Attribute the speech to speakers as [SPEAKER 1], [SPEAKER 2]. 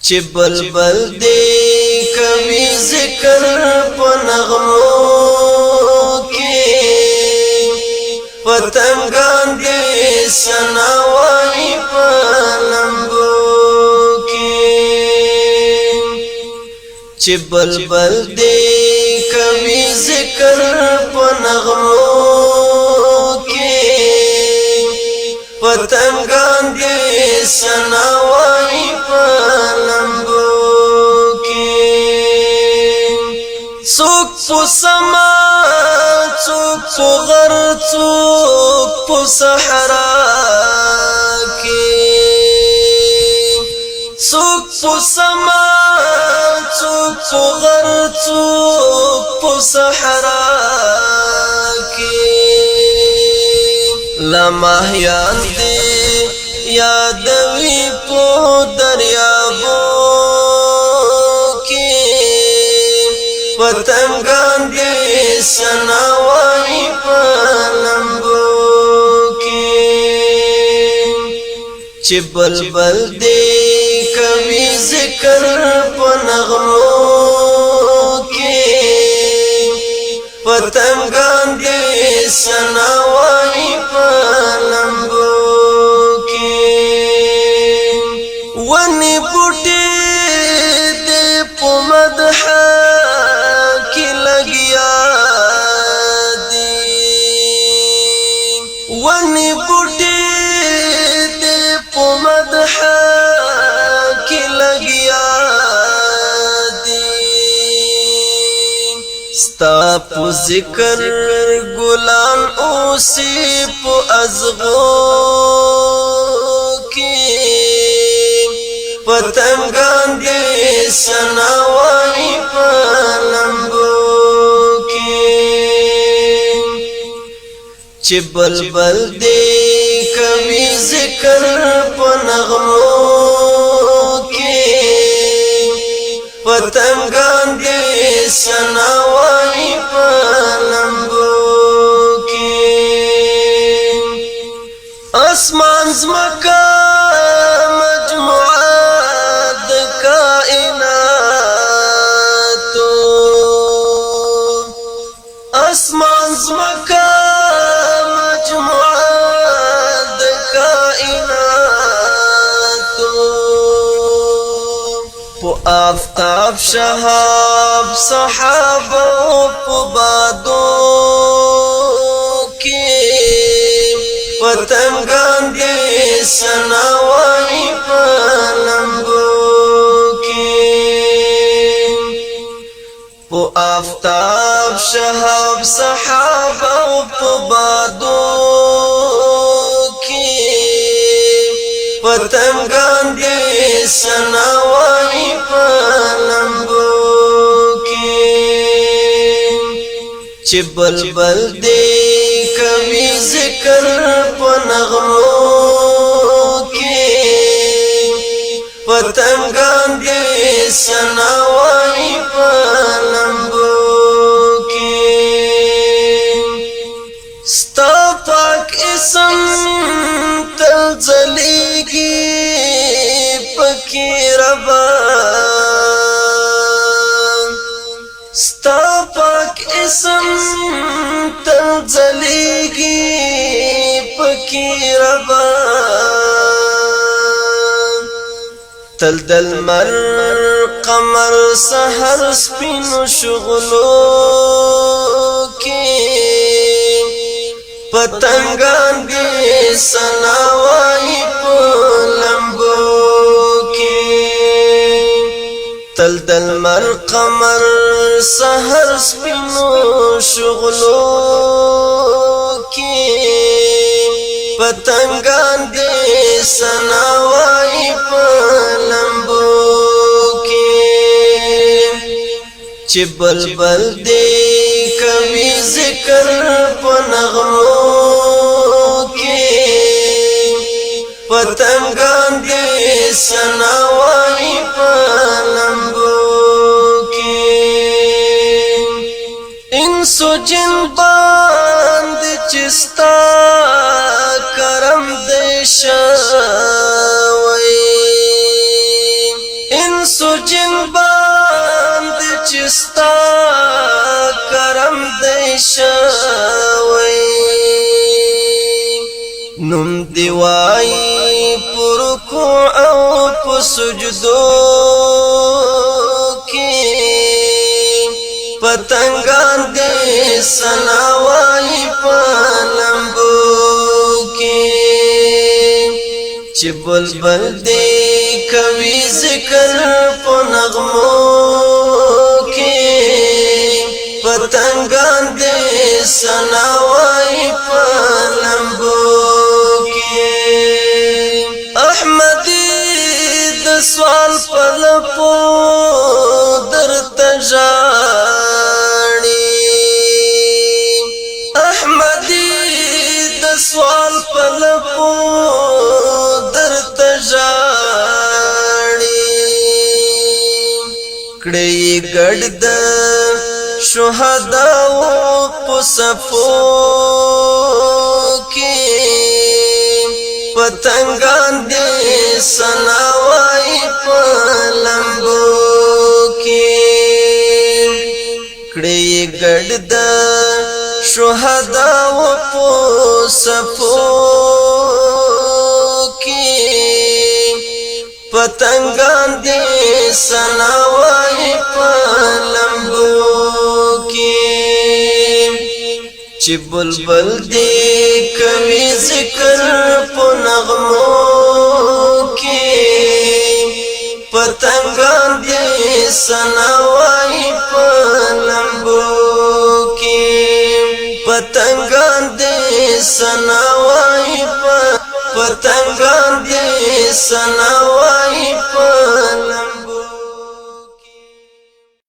[SPEAKER 1] چې بلبل دې کوي ذکر په نغمو کې پتنګان دې ثنا وایي په لمبو کې چې بلبل دې کوي ذکر په نغمو کې پتنګان دې ثنا وایي په لمبو کې څوک په سما څوک په غر څوک په صحرا کې څوک په سما څوک په غر څوک په صحرا کې لمحیان دې یادوي په دریابو کې پتنګان دې ثنا وایي په لمبو کې چې بلبل دې کوي ذکر په نغمو کې پتنګان دې ثنا وایي په لمبو ونی بوټي دې په مدح کې لګیا دي ونی بوټي دې په مدح کې لګیا دي ستا په ذکر ګلان اوسې په ازغو پتنګان دې ثنا وایي په لمبو کې چې بلبل دې کوي ذکر په نغمو کې پتنګان دې ثنا وایي په لمبو کې اسمان زمکا اسمان زمکا مجموعه د کائناتو په آفتاب شهاب صحابه په بادو کې پتنګان دې ثنا وایي په لمبو کې په آفتاب شهاب صحابه په بادو کې پتنګان دې ثنا وایي په لمبو کې چې بلبل دې کوي ذکر په نغمو کې پتنګان دې ثنا وایي په لمبو کې ستا پاک اسم تل ځلېږي پکې ربا ستا پاک اسم تل ځلېږي پکې ربا تل دل مر قمر سحر سپینو شغلو کې پتنګان دې ثنا وایي په لمبو کې تل دل مر قمر سحر سپینو شغلو کې پتنګان دې ثنا وایي په لمبو کې چې بلبل دې کوي ذکر په نغمو کې پتنګان دې ثنا وایي په لمبو کې انسو جن باندې چې ستا کرم دې شوی چستا کرم دی شوی نم دیوائی پر رکوع او پر سجدو کی پتنگان دی سناوائی پلمبو کی چی بلبل دی کوي ذکر په نغمو کې پتنګان دې سناوي په لمبو کې احمدي د سوال په لپو درته ژاړي احمدي د سوال په لپو درته کړي ګډ د شهداو په صفو کې پتنګان دې سناوي په لمبو کې کړي ګډ د شهداو په صفو کې پتنگان دی سناوائی پا لمبو کی چی بلبل دی کوي ذکر پا نغمو کی پتنگان دی سناوائی پا لمبو کی پتنگان دی سناوائی پا پتنگان دی سناوائی پا